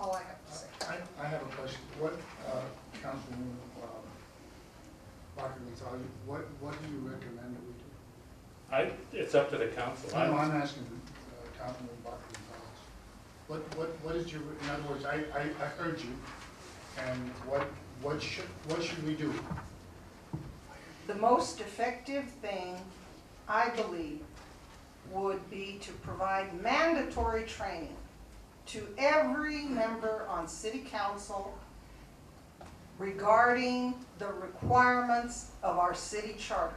all I have to say. I have a question. What, Councilwoman what do you recommend that we do? It's up to the council. No, I'm asking Councilwoman Barkley. What is your, in other words, I heard you, and what should we do? The most effective thing, I believe, would be to provide mandatory training to every member on city council regarding the requirements of our city charter.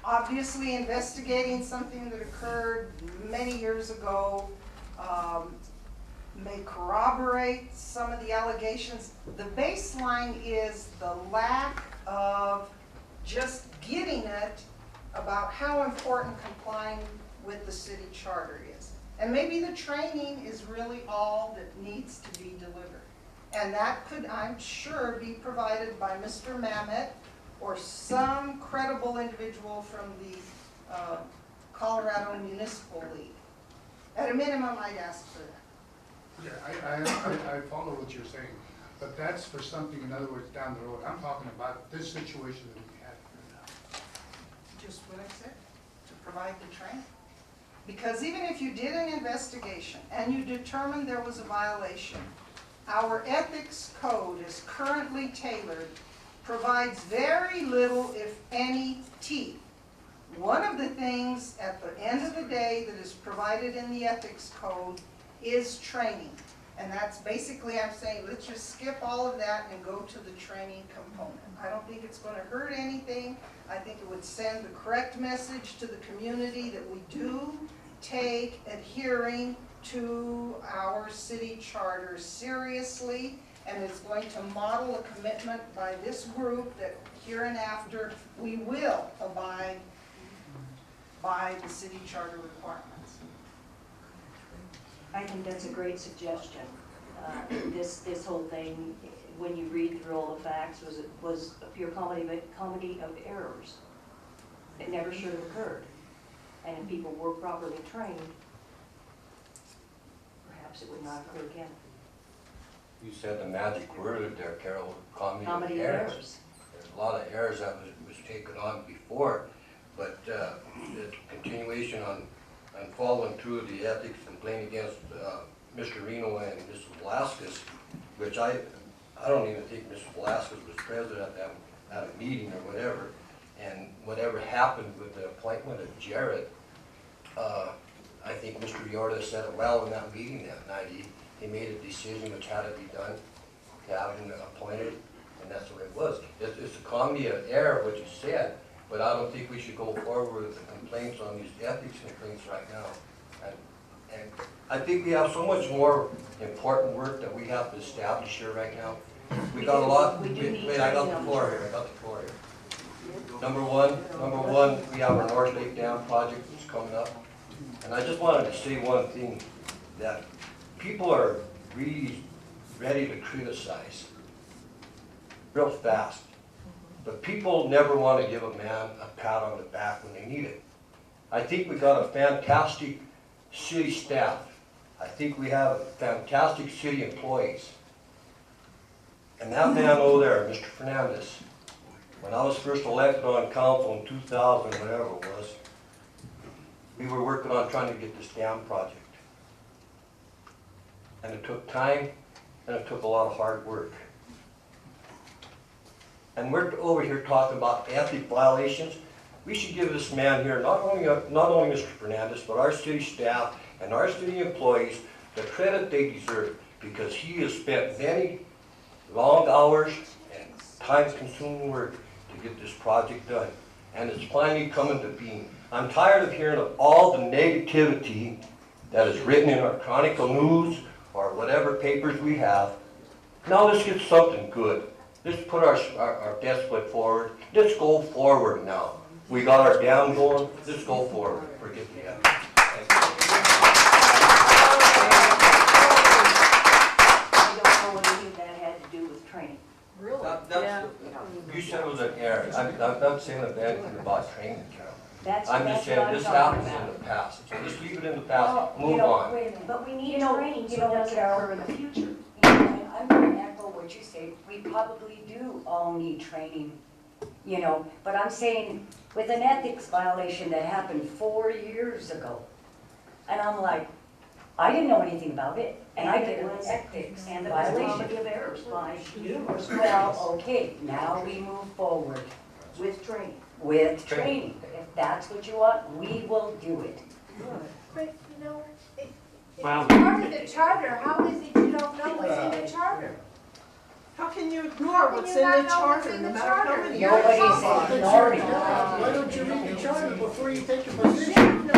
Obviously, investigating something that occurred many years ago may corroborate some of the allegations. The baseline is the lack of just getting it about how important complying with the city charter is. And maybe the training is really all that needs to be delivered. And that could, I'm sure, be provided by Mr. Mamet or some credible individual from the Colorado Municipal League. At a minimum, I'd ask for that. Yeah, I follow what you're saying, but that's for something, in other words, down the road. I'm talking about this situation that we have here now. Just what I said, to provide the training. Because even if you did an investigation and you determined there was a violation, our ethics code is currently tailored, provides very little, if any, teeth. One of the things at the end of the day that is provided in the ethics code is training. And that's basically, I'm saying, let's just skip all of that and go to the training component. I don't think it's going to hurt anything. I think it would send the correct message to the community that we do take adhering to our city charter seriously, and it's going to model a commitment by this group that hereinafter we will abide by the city charter requirements. I think that's a great suggestion. This whole thing, when you read through all the facts, was a pure comedy of errors. It never should have occurred. And if people were properly trained, perhaps it would not occur again. You said the magic word there, Carol, comedy Comedy of of errors. errors. There's a lot of errors that was taken on before, but the continuation on following through the ethics complaint against Mr. Rino and Mrs. Velasquez, which I don't even think Mrs. Velasquez was present at a meeting or whatever, and whatever happened with the appointment of Jerod, I think Mr. Yorda said it well in that meeting that night. He made a decision which had to be done to have him appointed, and that's the way it was. It's a comedy of error, what you said, but I don't think we should go forward with the complaints on these ethics complaints right now. And I think we have so much more important work that we have to establish here right now. We got a lot. Wait, I got the floor here. Number one, we have our North Lake Dam project that's coming up. And I just wanted to say one thing, that people are really ready to criticize real fast. But people never want to give a man a pat on the back when they need it. I think we got a fantastic city staff. I think we have fantastic city employees. And that man over there, Mr. Fernandez, when I was first elected on council in 2000, whatever it was, we were working on trying to get this dam project. And it took time, and it took a lot of hard work. And we're over here talking about ethic violations. We should give this man here, not only Mr. Fernandez, but our city staff and our city employees the credit they deserve, because he has spent many long hours and time-consuming work to get this project done. And it's finally coming to being. I'm tired of hearing of all the negativity that is written in our Chronicle News or whatever papers we have. Now let's get something good. Let's put our best foot forward. Let's go forward now. We got our dam going. Let's go forward. Forget the end. I don't know what any of that had to do with training. Really? Yeah. You said it was an error. I'm not saying anything about training, Carol. That's I'm just what saying I'm this talking happens in about. the past. So just leave it in the Well, past, move on. Wait a minute, but we need You know, training so you it know what, doesn't Carol? occur in the future. And I'm gonna echo what you say, we probably do all need training, you know, but I'm saying with an ethics violation that happened 4 years ago, and I'm like, I didn't know anything about it, and I get an ethics And it was a violation. comedy of errors by numerous Well, okay, now we move forward with training. with training. If that's what you want, we will do it. But, you know, Well- it's part of the charter, how is it you don't know what's in the charter? How can you ignore How what's can in you the not know what's charter, in no the matter how charter? many You're years? Nobody's ignoring it. Why don't you read the charter before you take your position?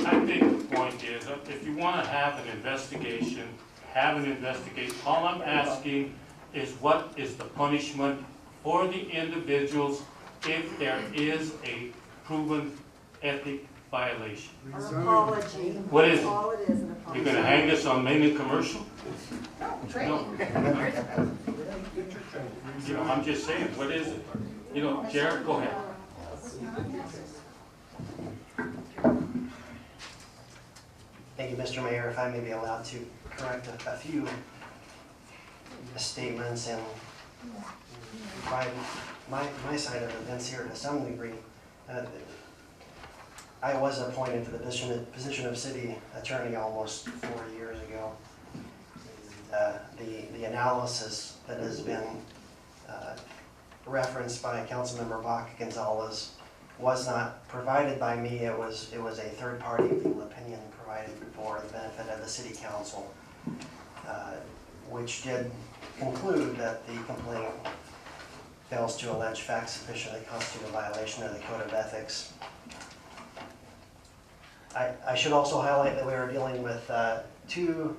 I think the point is, if you want to have an investigation, have an investigation. All I'm asking is what is the punishment for the individuals if there is a proven ethic violation? An apology. What is it? All it is, an apology. You're gonna hang us on main commercial? No, No. training. You know, I'm just saying, what is it? You know, Jerod, go ahead. Thank you, Mr. Mayor. If I may be allowed to correct a few statements and provide my side of events here to some degree. I was appointed to the position of city attorney almost 4 years ago. The analysis that has been referenced by Councilmember Bach Gonzalez was not provided by me. It was a third-party legal opinion provided for the benefit of the city council, which did conclude that the complaint fails to allege facts sufficient to constitute a violation of the Code of Ethics. I should also highlight that we are dealing with 2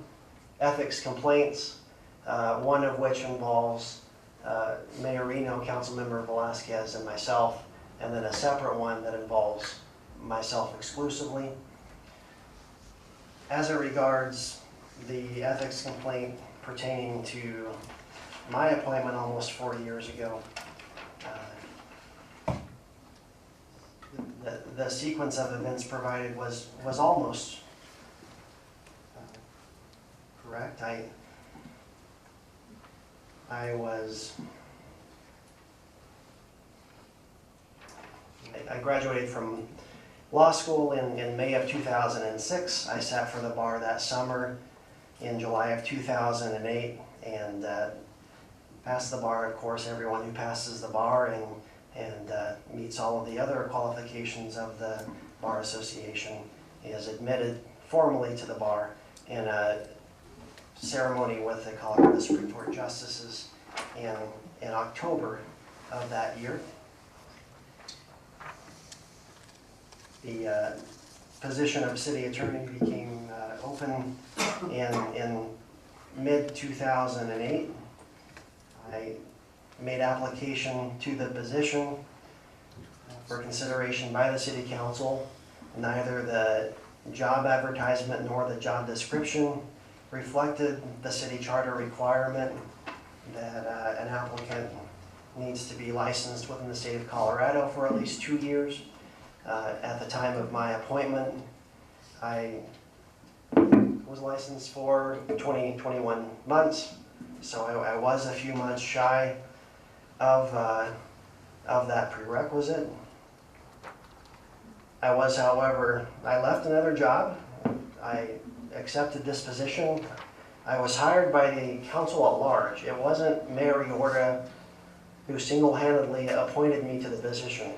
ethics complaints, one of which involves Mayor Rino, Councilmember Velasquez, and myself, and then a separate one that involves myself exclusively. As it regards the ethics complaint pertaining to my appointment almost 40 years ago, the sequence of events provided was almost correct. I graduated from law school in May of 2006. I sat for the bar that summer in July of 2008 and passed the bar. Of course, everyone who passes the bar and meets all of the other qualifications of the Bar Association is admitted formally to the bar in a ceremony with the Colorado Supreme Court justices in October of that year. The position of city attorney became open in mid-2008. I made application to the position for consideration by the city council. Neither the job advertisement nor the job description reflected the city charter requirement that an applicant needs to be licensed within the state of Colorado for at least 2 years. At the time of my appointment, I was licensed for 21 months, so I was a few months shy of that prerequisite. I was, however, I left another job. I accepted this position. I was hired by the council at large. It wasn't Mayor Jorda who single-handedly appointed me to the position.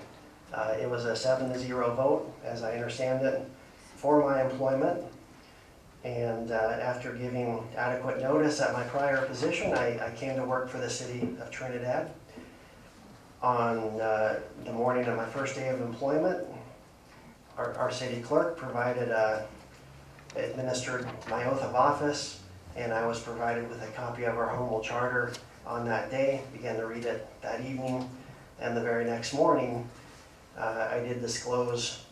It was a 7-0 vote, as I understand it, for my employment. And after giving adequate notice at my prior position, I came to work for the city of Trinidad. On the morning of my first day of employment, our city clerk administered my oath of office, and I was provided with a copy of our home rule charter on that day, began to read it that evening, and the very next morning, I did disclose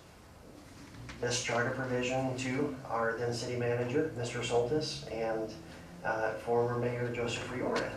this charter provision to our then city manager, Mr. Soltis, and former Mayor Joseph Riordan.